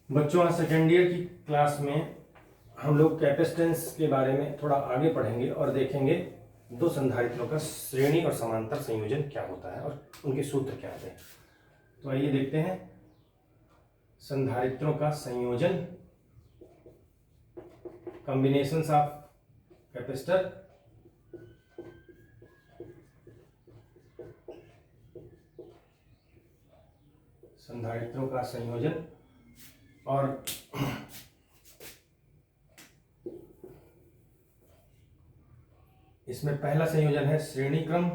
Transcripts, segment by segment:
बच्चों, आज second year की क्लास में हम लोग कैपेसिटेंस के बारे में थोड़ा आगे पढ़ेंगे और देखेंगे दो संधारित्रों का श्रेणी और समांतर संयोजन क्या होता है और उनके सूत्र क्या होते हैं। तो आइए देखते हैं संधारित्रों का संयोजन, कॉम्बिनेशंस ऑफ कैपेसिटर। संधारित्रों का संयोजन और इसमें पहला संयोजन है श्रेणी क्रम।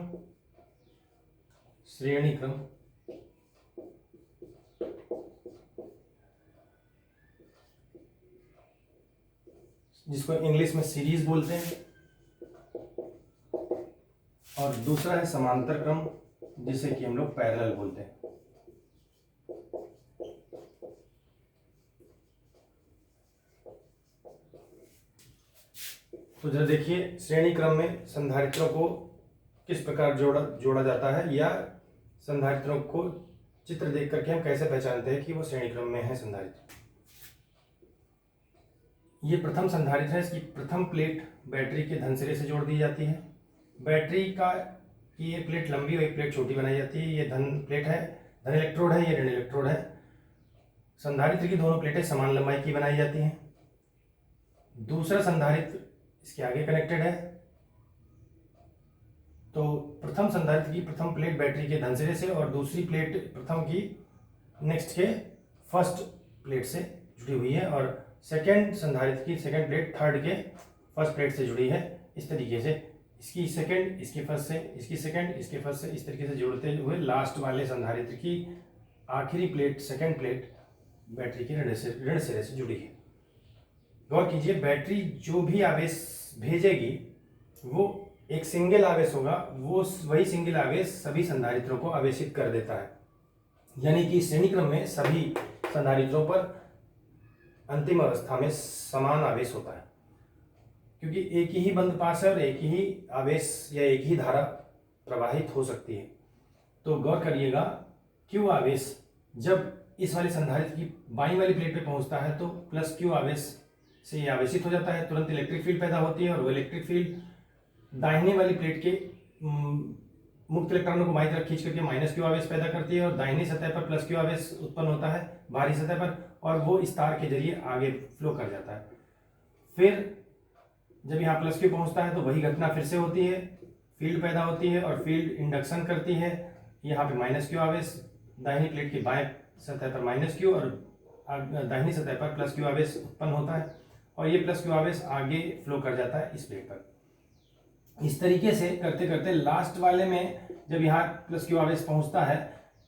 जिसको इंग्लिश में सीरीज बोलते हैं, और दूसरा है समांतर क्रम जिसे कि हम लोग पैरेलल बोलते हैं। तो जरा देखिए, श्रेणी क्रम में संधारित्रों को किस प्रकार जोड़ा जाता है, या संधारित्रों को चित्र देख करके हम कैसे पहचानते हैं कि वो श्रेणी क्रम में है संधारित्र। ये प्रथम संधारित्र है। इसकी प्रथम प्लेट बैटरी के धन सिरे से जोड़ दी जाती है। बैटरी का की ये प्लेट लंबी और एक प्लेट छोटी बनाई जाती है। ये धन प्लेट है, धन इलेक्ट्रोड है, ये ऋण इलेक्ट्रोड है। संधारित्र की दोनों प्लेटें समान लंबाई की बनाई जाती हैं। दूसरा संधारित्र इसके आगे कनेक्टेड है। तो प्रथम संधारित्र की प्रथम प्लेट बैटरी के धन सिरे से और दूसरी प्लेट प्रथम की नेक्स्ट के फर्स्ट प्लेट से जुड़ी हुई है, और सेकेंड संधारित्र की सेकेंड प्लेट थर्ड के फर्स्ट प्लेट से जुड़ी है। इस तरीके से इसकी सेकेंड इसके फर्स्ट से, इसकी सेकेंड इसके फर्स्ट से, इस तरीके से जोड़ते हुए लास्ट वाले संधारित्र की आखिरी प्लेट सेकेंड प्लेट बैटरी के ऋण सिरे से जुड़ी है। गौर कीजिए, बैटरी जो भी आवेश भेजेगी वो एक सिंगल आवेश होगा, वो वही सिंगल आवेश सभी संधारित्रों को आवेशित कर देता है। यानी कि श्रेणी क्रम में सभी संधारित्रों पर अंतिम अवस्था में समान आवेश होता है, क्योंकि एक ही बंद पास है और एक ही आवेश या एक ही धारा प्रवाहित हो सकती है। तो गौर करिएगा, क्यू आवेश जब इस वाले संधारित्र की बाईं वाली प्लेट पे पहुंचता है तो प्लस क्यू आवेश से ये आवेशित हो जाता है, तुरंत इलेक्ट्रिक फील्ड पैदा होती है, और वो इलेक्ट्रिक फील्ड दाहिने वाली प्लेट के मुक्त इलेक्ट्रॉनों को बाईं तरफ खींच करके माइनस क्यू आवेश पैदा करती है, और दाहिनी सतह पर प्लस क्यू आवेश उत्पन्न होता है बाहरी सतह पर, और वो इस तार के जरिए आगे फ्लो कर जाता है। फिर जब यहाँ प्लस क्यू पहुंचता है तो वही घटना फिर से होती है, फील्ड पैदा होती है और फील्ड इंडक्शन करती है। यहाँ पे माइनस क्यू आवेश दाहिनी प्लेट की बाएं सतह पर माइनस क्यू और दाहिनी सतह पर प्लस क्यू आवेश उत्पन्न होता है, और ये प्लस क्यू आवेश आगे फ्लो कर जाता है इस प्लेट पर। इस तरीके से करते करते लास्ट वाले में जब यहाँ प्लस क्यू आवेश पहुंचता है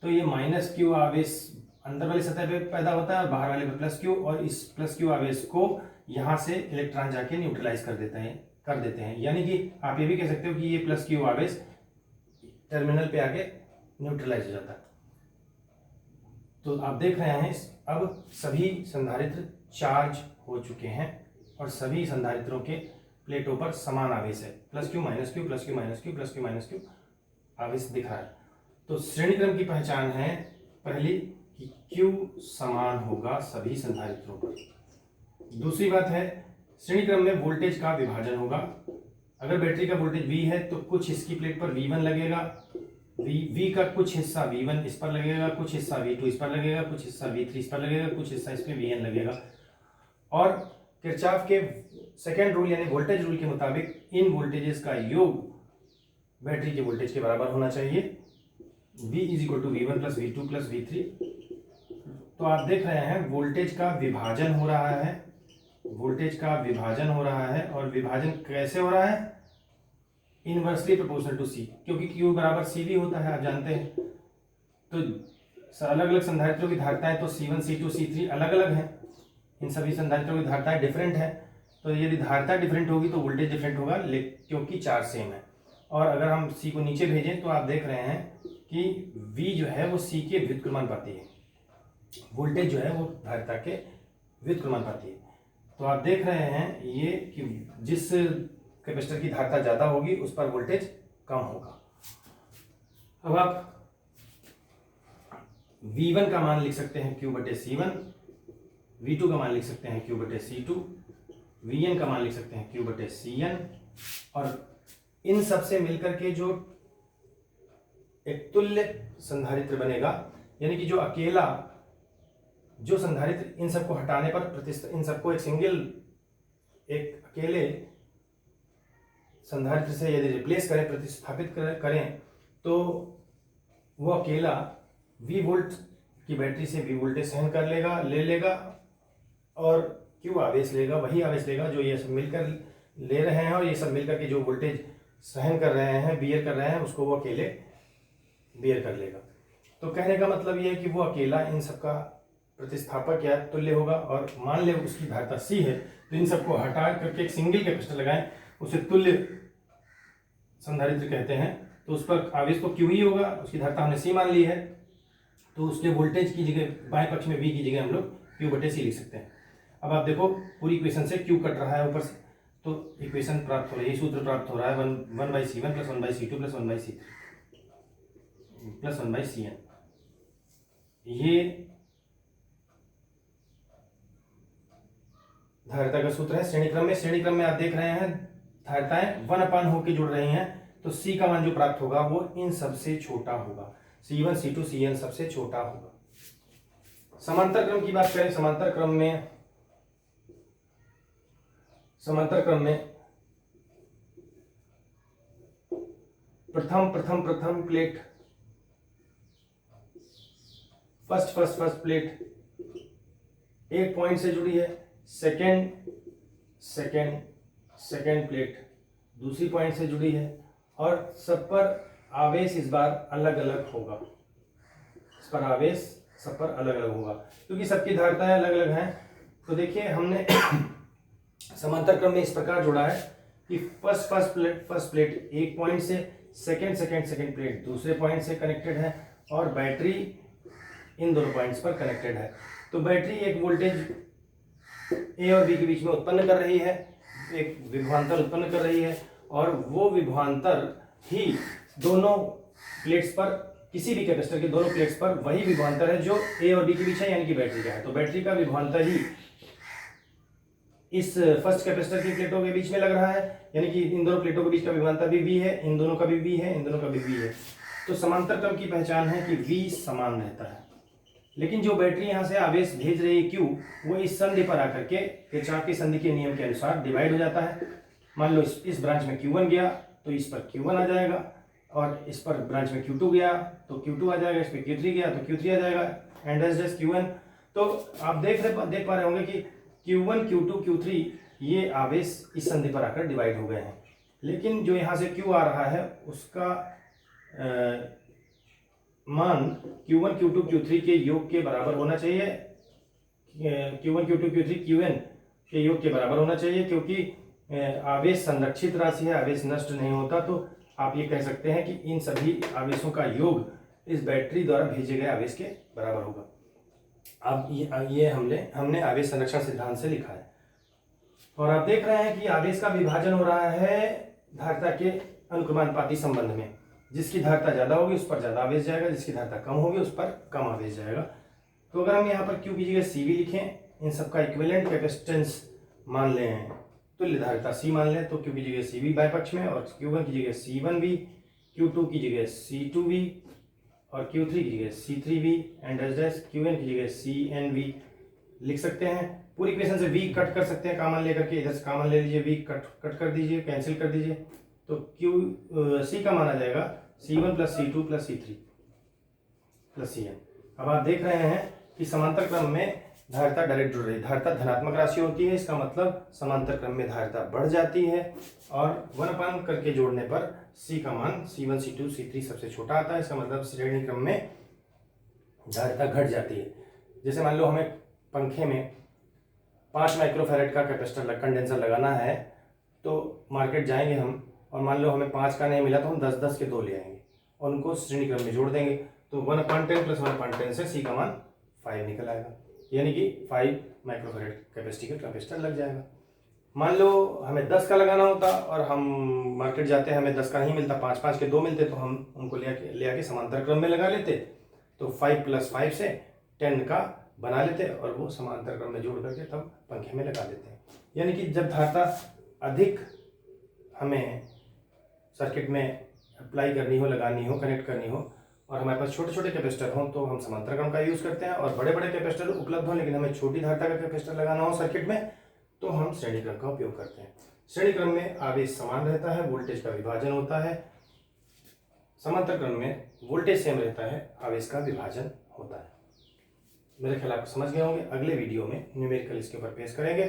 तो ये माइनस क्यू आवेश अंदर वाली सतह पे पैदा होता है और बाहर वाले पे प्लस क्यू, और इस प्लस क्यू आवेश को यहाँ से इलेक्ट्रॉन जाके न्यूट्रलाइज कर देते हैं। यानी कि आप ये भी कह सकते हो कि ये प्लस क्यू आवेश टर्मिनल पे आके न्यूट्रलाइज हो जाता है। तो आप देख रहे हैं अब सभी संधारित्र चार्ज हो चुके हैं और सभी संधारित्रों के प्लेटों पर समान आवेश है, plus Q minus Q, plus Q minus Q, plus Q minus Q आवेश दिख रहा है। तो श्रेणी क्रम की पहचान है पहली कि क्यू समान होगा सभी संधारित्रों पर। दूसरी बात है, श्रेणी क्रम में वोल्टेज का विभाजन होगा। अगर बैटरी का वोल्टेज V है तो कुछ इसकी प्लेट पर V1 लगेगा, V का कुछ हिस्सा V1 इस पर लगेगा, कुछ हिस्सा V2 इस पर लगेगा, कुछ हिस्सा V3 इस पर लगेगा, कुछ हिस्सा इस पर Vn लगेगा। और किरचॉफ के सेकेंड रूल यानी वोल्टेज रूल के मुताबिक इन वोल्टेजेस का योग बैटरी के वोल्टेज के बराबर होना चाहिए, V is equal to V1 plus V2 plus V3। तो आप देख रहे हैं वोल्टेज का विभाजन हो रहा है, और विभाजन कैसे हो रहा है? इनवर्सली प्रोपोर्शनल टू C, क्योंकि Q बराबर CV होता है, आप जानते हैं। तो अलग अलग संधारित्रों की धारिताएं तो C1 C2 C3 अलग अलग हैं, इन सभी संधारित्रों की धारिताएं डिफरेंट है। तो यदि धारिता डिफरेंट होगी तो वोल्टेज डिफरेंट होगा, क्योंकि चार्ज सेम है। और अगर हम C को नीचे भेजें तो आप देख रहे हैं कि V जो है वो C के व्युत्क्रमानुपाती है, वोल्टेज जो है वो धारिता के व्युत्क्रमानुपाती है। तो आप देख रहे हैं ये कि जिस कैपेसिटर की धारिता ज़्यादा होगी उस पर वोल्टेज कम होगा। अब आप V1 का मान लिख सकते हैं Q/C1, V2 का मान लिख सकते हैं Q बटे C2, Vn का मान लिख सकते हैं Q बटे Cn, और इन सब से मिलकर के जो एक तुल्य संधारित्र बनेगा, यानी कि जो अकेला जो संधारित्र इन सबको हटाने पर इन सबको एक अकेले संधारित्र से यदि रिप्लेस करें, प्रतिस्थापित करें तो वो अकेला V वोल्ट की बैटरी से V वोल्टेज सहन कर लेगा, ले लेगा, और Q आवेश लेगा, वही आवेश लेगा जो ये सब मिलकर ले रहे हैं, और ये सब मिलकर के जो वोल्टेज सहन कर रहे हैं, बियर कर रहे हैं, उसको वो अकेले बियर कर लेगा। तो कहने का मतलब ये है कि वो अकेला इन सबका प्रतिस्थापक या तुल्य होगा, और मान ले उसकी धारिता C है, तो इन सबको हटा करके एक सिंगल कैपेसिटर लगाएं, उसे तुल्य संधारित्र कहते हैं। तो उस पर आवेश तो Q ही होगा, उसकी धारिता हमने C मान ली है, तो उसके वोल्टेज की जगह बाएं पक्ष में V की जगह हम लोग Q बटे C लिख सकते हैं। अब आप देखो पूरी इक्वेशन से Q कट रहा है ऊपर से, तो इक्वेशन प्राप्त हो रही है, सूत्र प्राप्त हो रहा है 1/C1 plus 1/C2 plus 1/C3 plus 1/Cn। ये धारिता का सूत्र है श्रेणी क्रम में आप देख रहे हैं धारिताएं 1/n होकर जुड़ रही हैं, तो C का मान जो प्राप्त होगा वो इन सबसे छोटा होगा, C1 C2 Cn सबसे छोटा होगा। समांतर क्रम की बात करें, समांतर क्रम में प्रथम प्लेट फर्स्ट प्लेट एक पॉइंट से जुड़ी है, सेकेंड प्लेट दूसरी पॉइंट से जुड़ी है, और सब पर आवेश इस बार अलग अलग होगा, इस पर आवेश सब पर अलग अलग होगा क्योंकि सबकी धारिताएं अलग अलग हैं। तो देखिए हमने समांतर क्रम में इस प्रकार जोड़ा है कि फर्स्ट प्लेट एक पॉइंट से, सेकेंड प्लेट दूसरे पॉइंट से कनेक्टेड है, और बैटरी इन दोनों पॉइंट्स पर कनेक्टेड है। तो बैटरी एक वोल्टेज ए और बी के बीच में उत्पन्न कर रही है, एक विभवांतर उत्पन्न कर रही है, और वो विभवांतर ही दोनों प्लेट्स पर, किसी भी कैपेसिटर के दोनों प्लेट्स पर वही विभवांतर है जो ए और बी के बीच है, यानी कि बैटरी का है। तो बैटरी का विभवांतर ही इस फर्स्ट कैपेसिटर की प्लेटों के बीच में लग रहा है, यानी कि इन दोनों प्लेटों के बीच का विभवांतर भी V है, इन दोनों का भी V है, इन दोनों का भी V है। तो समांतर क्रम की पहचान है कि V समान रहता है, लेकिन जो बैटरी यहाँ से आवेश भेज रही है Q, वो इस संधि पर आकर के किरचॉफ की संधि के नियम के अनुसार डिवाइड हो जाता है। मान लो इस ब्रांच में Q1 गया तो इस पर Q1 आ जाएगा, और इस पर ब्रांच में Q2 गया तो Q2 आ जाएगा, इस पर Q3 गया तो Q3 आ जाएगा, एंड एज Q1। तो आप देख पा रहे होंगे कि Q1 Q2 Q3 ये आवेश इस संधि पर आकर डिवाइड हो गए हैं, लेकिन जो यहाँ से Q आ रहा है उसका मान Q1 Q2 Q3 के योग के बराबर होना चाहिए, Q1 Q2 Q3 Qn के योग के बराबर होना चाहिए, क्योंकि आवेश संरक्षित राशि है, आवेश नष्ट नहीं होता। तो आप ये कह सकते हैं कि इन सभी आवेशों का योग इस बैटरी द्वारा भेजे गए आवेश के बराबर होगा। अब ये हमने आवेश संरक्षण सिद्धांत से लिखा है, और आप देख रहे हैं कि आवेश का विभाजन हो रहा है धारिता के अनुक्रमानुपाती संबंध में। जिसकी धारिता ज्यादा होगी उस पर ज्यादा आवेश जाएगा, जिसकी धारिता कम होगी उस पर कम आवेश जाएगा। तो अगर हम यहाँ पर Q की जगह CV लिखें, इन सबका इक्विवेलेंट कैपेसिटेंस मान लें, तुल्य धारिता C मान लें, तो Q की जगह CV बाएं पक्ष में, और Q1 की जगह C1V, Q2 की जगह C2V, और Q3 की जगह C3V, एंड एज Qn की जगह CNV लिख सकते हैं। पूरी इक्वेशन से V कट कर सकते हैं कॉमन लेकर के, इधर से कॉमन ले लीजिए, V कट कर दीजिए, कैंसिल कर दीजिए, तो C का मान आ जाएगा C1 plus C2 plus C3 plus Cn। अब आप देख रहे हैं कि समांतर क्रम में धारिता डायरेक्ट जुड़ रही है, धारिता धनात्मक राशि होती है, इसका मतलब समांतर क्रम में धारिता बढ़ जाती है, और 1/n करके जोड़ने पर C का मान C1 C2 C3 सबसे छोटा आता है। इसका मतलब श्रेणी क्रम में धारिता घट जाती है। जैसे मान लो हमें पंखे में 5 माइक्रोफैरेड का कैपेसिटर कंडेंसर लगाना है, तो मार्केट जाएंगे हम, और मान लो हमें 5 का नहीं मिला तो हम 10-10 के 2 ले आएंगे और उनको श्रेणी क्रम में जोड़ देंगे, तो 1/10 प्लस 1/10 से C का मान 5 निकल आएगा, यानी कि 5 माइक्रोफैरेड कैपेसिटी का कैपेसिटर लग जाएगा। मान लो हमें 10 का लगाना होता और हम मार्केट जाते हैं, हमें 10 का नहीं मिलता, 5-5 के 2 मिलते, तो हम उनको ले आके समांतर क्रम में लगा लेते, तो 5 + 5 से 10 का बना लेते हैं और वो समांतर क्रम में जोड़ करके तब पंखे में लगा देते हैं। यानी कि जब धारिता अधिक हमें सर्किट में अप्लाई करनी हो, लगानी हो, कनेक्ट करनी हो और हमारे पास छोटे छोटे कैपेसिटर हों तो हम समांतर क्रम का यूज़ करते हैं, और बड़े बड़े कैपेसिटर उपलब्ध हों लेकिन हमें छोटी धारिता का कैपेसिटर लगाना हो सर्किट में तो हम श्रेणी क्रम का उपयोग करते हैं। श्रेणी क्रम में आवेश समान रहता है, वोल्टेज का विभाजन होता है। समांतर क्रम में वोल्टेज सेम रहता है, आवेश का विभाजन होता है। मेरे ख्याल आप समझ गए होंगे। अगले वीडियो में न्यूमेरिकल इसके ऊपर पेश करेंगे।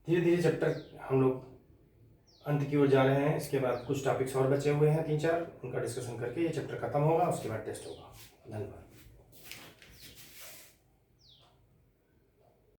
धीरे धीरे चैप्टर हम लोग अंत की ओर जा रहे हैं। इसके बाद कुछ टॉपिक्स और बचे हुए हैं 3-4, उनका डिस्कशन करके ये चैप्टर खत्म होगा, उसके बाद टेस्ट होगा। धन्यवाद।